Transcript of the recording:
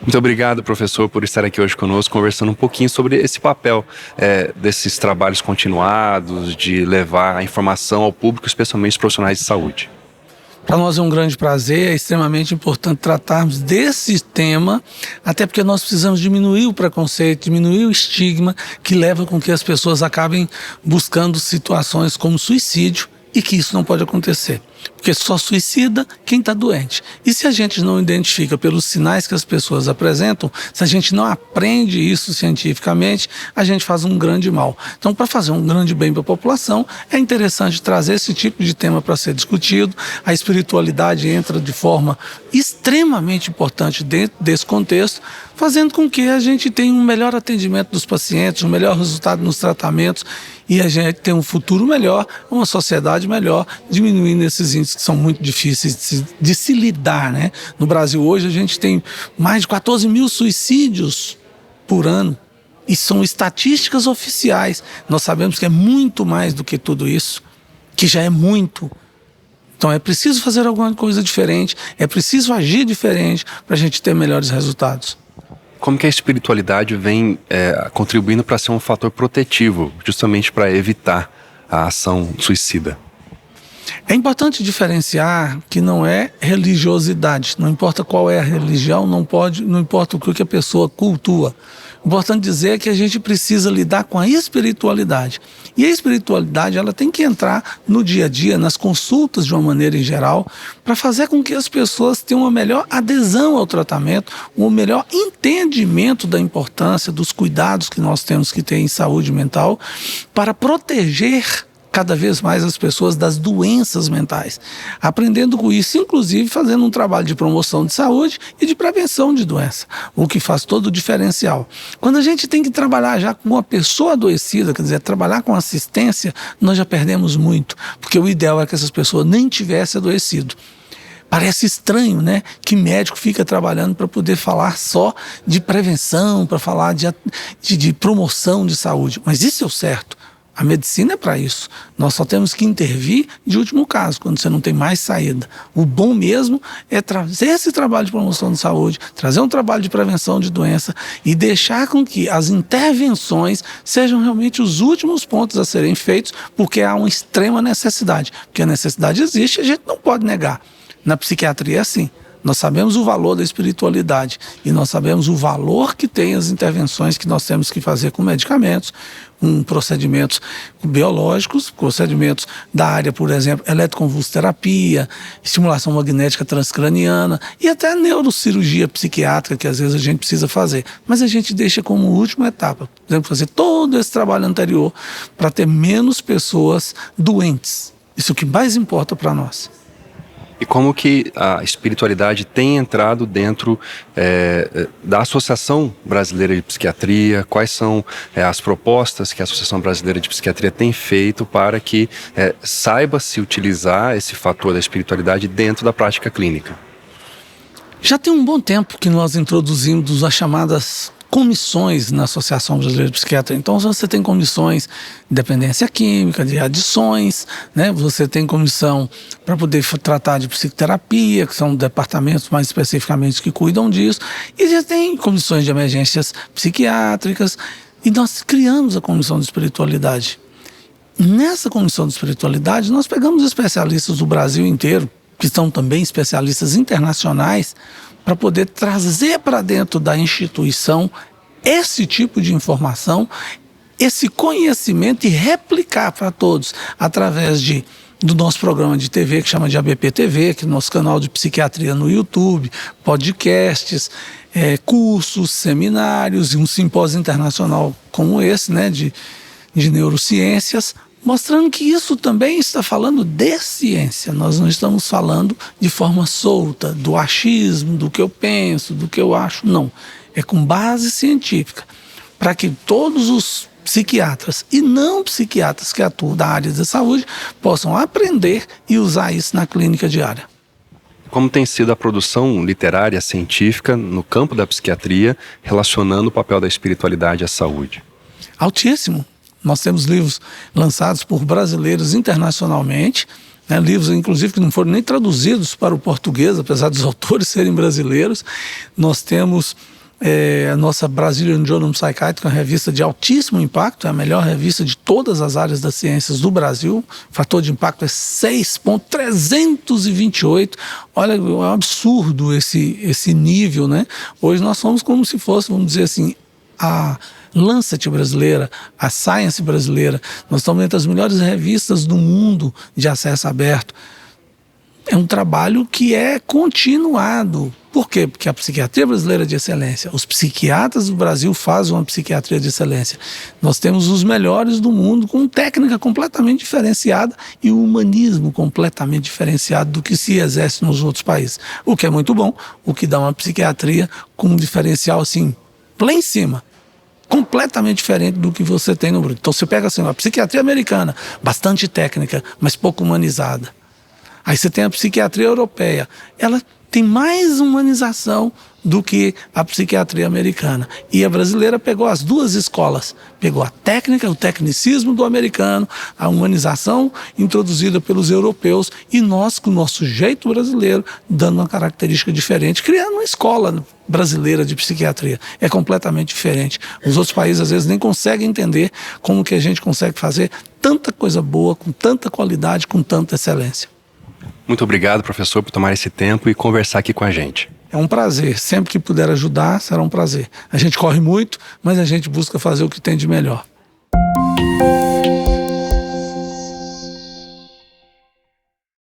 Muito obrigado, professor, por estar aqui hoje conosco, conversando um pouquinho sobre esse papel desses trabalhos continuados, de levar a informação ao público, especialmente os profissionais de saúde. Para nós é um grande prazer, é extremamente importante tratarmos desse tema, até porque nós precisamos diminuir o preconceito, diminuir o estigma que leva com que as pessoas acabem buscando situações como suicídio, e que isso não pode acontecer, porque só suicida quem está doente. E se a gente não identifica pelos sinais que as pessoas apresentam, se a gente não aprende isso cientificamente, a gente faz um grande mal. Então, para fazer um grande bem para a população, é interessante trazer esse tipo de tema para ser discutido. A espiritualidade entra de forma extremamente importante dentro desse contexto, fazendo com que a gente tenha um melhor atendimento dos pacientes, um melhor resultado nos tratamentos, e a gente tem um futuro melhor, uma sociedade melhor, diminuindo esses índices que são muito difíceis de se lidar, né? No Brasil hoje a gente tem mais de 14 mil suicídios por ano, e são estatísticas oficiais. Nós sabemos que é muito mais do que tudo isso, que já é muito. Então é preciso fazer alguma coisa diferente, é preciso agir diferente para a gente ter melhores resultados. Como que a espiritualidade vem contribuindo para ser um fator protetivo, justamente para evitar a ação suicida? É importante diferenciar que não é religiosidade, não importa qual é a religião, não importa o que a pessoa cultua. O importante dizer é que a gente precisa lidar com a espiritualidade. E a espiritualidade ela tem que entrar no dia a dia, nas consultas de uma maneira em geral, para fazer com que as pessoas tenham uma melhor adesão ao tratamento, um melhor entendimento da importância dos cuidados que nós temos que ter em saúde mental, para proteger cada vez mais as pessoas das doenças mentais, aprendendo com isso, inclusive fazendo um trabalho de promoção de saúde e de prevenção de doença, o que faz todo o diferencial. Quando a gente tem que trabalhar já com uma pessoa adoecida, quer dizer, trabalhar com assistência, nós já perdemos muito, porque o ideal é que essas pessoas nem tivessem adoecido. Parece estranho, né, que médico fica trabalhando para poder falar só de prevenção, para falar de promoção de saúde, mas isso é o certo. A medicina é para isso. Nós só temos que intervir de último caso, quando você não tem mais saída. O bom mesmo é trazer esse trabalho de promoção de saúde, trazer um trabalho de prevenção de doença e deixar com que as intervenções sejam realmente os últimos pontos a serem feitos, porque há uma extrema necessidade. Porque a necessidade existe e a gente não pode negar. Na psiquiatria é assim. Nós sabemos o valor da espiritualidade e nós sabemos o valor que tem as intervenções que nós temos que fazer com medicamentos, com procedimentos biológicos, procedimentos da área, por exemplo, eletroconvulsoterapia, estimulação magnética transcraniana e até neurocirurgia psiquiátrica, que às vezes a gente precisa fazer. Mas a gente deixa como última etapa, por exemplo, fazer todo esse trabalho anterior para ter menos pessoas doentes. Isso é o que mais importa para nós. E como que a espiritualidade tem entrado dentro da Associação Brasileira de Psiquiatria? Quais são as propostas que a Associação Brasileira de Psiquiatria tem feito para que saiba-se utilizar esse fator da espiritualidade dentro da prática clínica? Já tem um bom tempo que nós introduzimos as chamadas comissões na Associação Brasileira de Psiquiatria. Então você tem comissões de dependência química, de adições, né? Você tem comissão para poder tratar de psicoterapia, que são departamentos mais especificamente que cuidam disso, e já tem comissões de emergências psiquiátricas, e nós criamos a comissão de espiritualidade. Nessa comissão de espiritualidade nós pegamos especialistas do Brasil inteiro, que são também especialistas internacionais, para poder trazer para dentro da instituição esse tipo de informação, esse conhecimento e replicar para todos através do nosso programa de TV, que chama de ABP TV, que é o nosso canal de psiquiatria no YouTube, podcasts, cursos, seminários e um simpósio internacional como esse, né, de neurociências, mostrando que isso também está falando de ciência. Nós não estamos falando de forma solta, do achismo, do que eu penso, do que eu acho. Não. É com base científica, para que todos os psiquiatras e não psiquiatras que atuam da área da saúde possam aprender e usar isso na clínica diária. Como tem sido a produção literária científica no campo da psiquiatria, relacionando o papel da espiritualidade à saúde? Altíssimo. Nós temos livros lançados por brasileiros internacionalmente, né? Livros, inclusive, que não foram nem traduzidos para o português, apesar dos autores serem brasileiros. Nós temos a nossa Brazilian Journal of Psychiatry, que é uma revista de altíssimo impacto, é a melhor revista de todas as áreas das ciências do Brasil. O fator de impacto é 6,328. Olha, é um absurdo esse nível, né? Hoje nós somos como se fosse, vamos dizer assim, a Lancet brasileira, a Science brasileira. Nós estamos entre as melhores revistas do mundo de acesso aberto. É um trabalho que é continuado. Por quê? Porque a psiquiatria brasileira é de excelência. Os psiquiatras do Brasil fazem uma psiquiatria de excelência. Nós temos os melhores do mundo com técnica completamente diferenciada e um humanismo completamente diferenciado do que se exerce nos outros países. O que é muito bom, o que dá uma psiquiatria com um diferencial assim, lá em cima. Completamente diferente do que você tem no Brasil. Então você pega assim, a psiquiatria americana, bastante técnica, mas pouco humanizada. Aí você tem a psiquiatria europeia, ela tem mais humanização do que a psiquiatria americana. E a brasileira pegou as duas escolas, pegou a técnica, o tecnicismo do americano, a humanização introduzida pelos europeus e nós, com o nosso jeito brasileiro, dando uma característica diferente, criando uma escola brasileira de psiquiatria. É completamente diferente. Os outros países às vezes nem conseguem entender como que a gente consegue fazer tanta coisa boa, com tanta qualidade, com tanta excelência. Muito obrigado, professor, por tomar esse tempo e conversar aqui com a gente. É um prazer. Sempre que puder ajudar, será um prazer. A gente corre muito, mas a gente busca fazer o que tem de melhor.